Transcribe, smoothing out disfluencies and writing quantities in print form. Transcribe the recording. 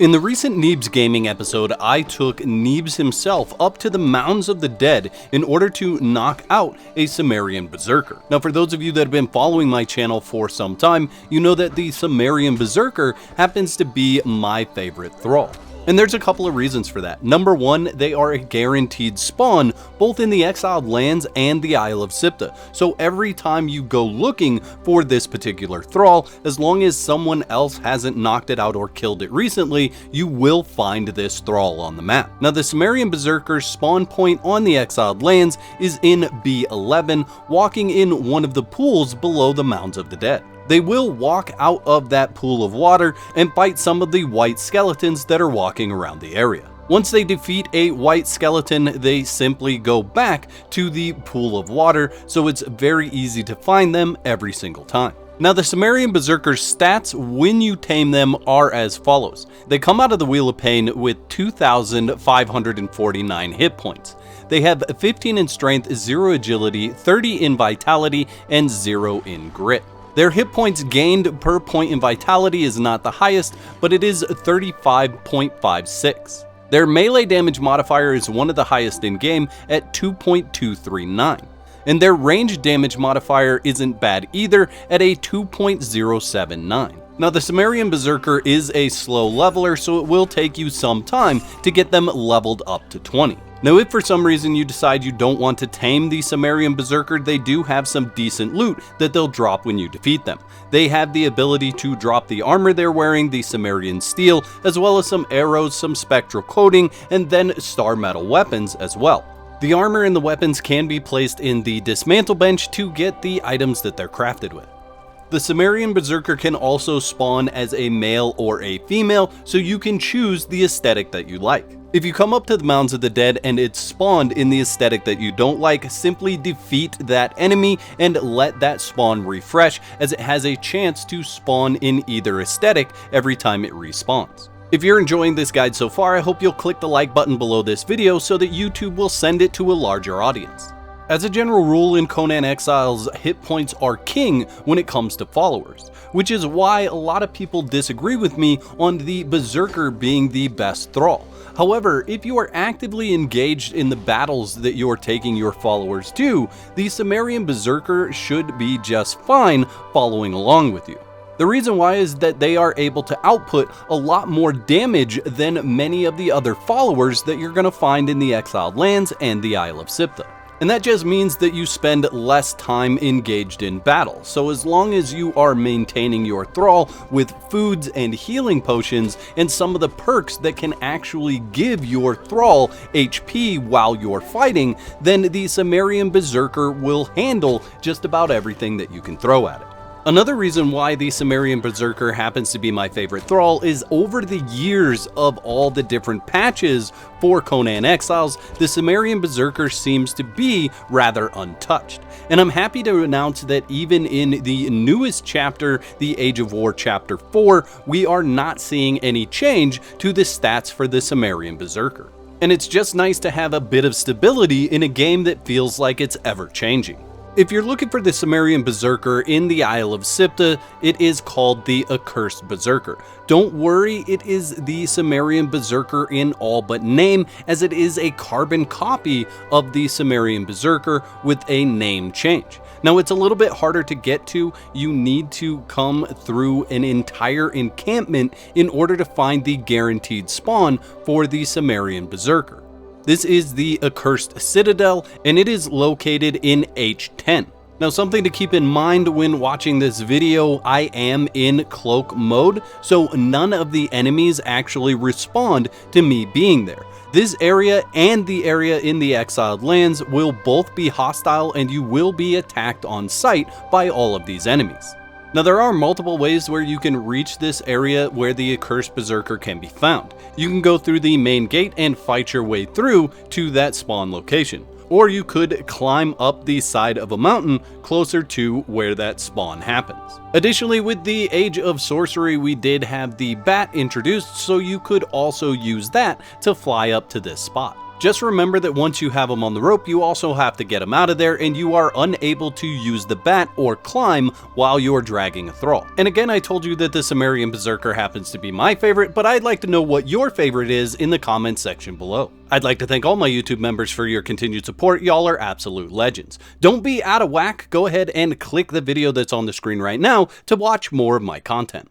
In the recent Neebs Gaming episode, I took Neebs himself up to the Mounds of the Dead in order to knock out a Cimmerian Berserker. Now, for those of you that have been following my channel for some time, you know that the Cimmerian Berserker happens to be my favorite Thrall. And there's a couple of reasons for that. Number one, they are a guaranteed spawn, both in the Exiled Lands and the Isle of Siptah. So every time you go looking for this particular Thrall, as long as someone else hasn't knocked it out or killed it recently, you will find this Thrall on the map. Now, the Cimmerian Berserker's spawn point on the Exiled Lands is in B11, walking in one of the pools below the Mounds of the Dead. They will walk out of that pool of water and fight some of the white skeletons that are walking around the area. Once they defeat a white skeleton, they simply go back to the pool of water, so it's very easy to find them every single time. Now, the Cimmerian Berserker's stats when you tame them are as follows. They come out of the Wheel of Pain with 2,549 hit points. They have 15 in strength, 0 agility, 30 in vitality, and 0 in grit. Their hit points gained per point in vitality is not the highest, but it is 35.56. Their melee damage modifier is one of the highest in game at 2.239. And their range damage modifier isn't bad either at a 2.079. Now, the Cimmerian Berserker is a slow leveler, so it will take you some time to get them leveled up to 20. Now, if for some reason you decide you don't want to tame the Cimmerian Berserker, they do have some decent loot that they'll drop when you defeat them. They have the ability to drop the armor they're wearing, the Cimmerian steel, as well as some arrows, some spectral coating, and then star metal weapons as well. The armor and the weapons can be placed in the dismantle bench to get the items that they're crafted with. The Cimmerian Berserker can also spawn as a male or a female, so you can choose the aesthetic that you like. If you come up to the Mounds of the Dead and it's spawned in the aesthetic that you don't like, simply defeat that enemy and let that spawn refresh, as it has a chance to spawn in either aesthetic every time it respawns. If you're enjoying this guide so far, I hope you'll click the like button below this video so that YouTube will send it to a larger audience. As a general rule in Conan Exiles, hit points are king when it comes to followers, which is why a lot of people disagree with me on the Berserker being the best Thrall. However, if you are actively engaged in the battles that you are taking your followers to, the Cimmerian Berserker should be just fine following along with you. The reason why is that they are able to output a lot more damage than many of the other followers that you're going to find in the Exiled Lands and the Isle of Siptah. And that just means that you spend less time engaged in battle. So as long as you are maintaining your Thrall with foods and healing potions and some of the perks that can actually give your Thrall HP while you're fighting, then the Cimmerian Berserker will handle just about everything that you can throw at it. Another reason why the Cimmerian Berserker happens to be my favorite Thrall is over the years of all the different patches for Conan Exiles, the Cimmerian Berserker seems to be rather untouched. And I'm happy to announce that even in the newest chapter, the Age of War Chapter 4, we are not seeing any change to the stats for the Cimmerian Berserker. And it's just nice to have a bit of stability in a game that feels like it's ever changing. If you're looking for the Cimmerian Berserker in the Isle of Siptah, it is called the Accursed Berserker. Don't worry, it is the Cimmerian Berserker in all but name, as it is a carbon copy of the Cimmerian Berserker with a name change. Now, it's a little bit harder to get to. You need to come through an entire encampment in order to find the guaranteed spawn for the Cimmerian Berserker. This is the Accursed Citadel, and it is located in H10. Now, something to keep in mind when watching this video, I am in cloak mode, so none of the enemies actually respond to me being there. This area and the area in the Exiled Lands will both be hostile, and you will be attacked on sight by all of these enemies. Now, there are multiple ways where you can reach this area where the Accursed Berserker can be found. You can go through the main gate and fight your way through to that spawn location. Or you could climb up the side of a mountain closer to where that spawn happens. Additionally, with the Age of Sorcery, we did have the bat introduced, so you could also use that to fly up to this spot. Just remember that once you have him on the rope, you also have to get him out of there, and you are unable to use the bat or climb while you are dragging a Thrall. And again, I told you that the Cimmerian Berserker happens to be my favorite, but I'd like to know what your favorite is in the comments section below. I'd like to thank all my YouTube members for your continued support. Y'all are absolute legends. Don't be out of whack. Go ahead and click the video that's on the screen right now to watch more of my content.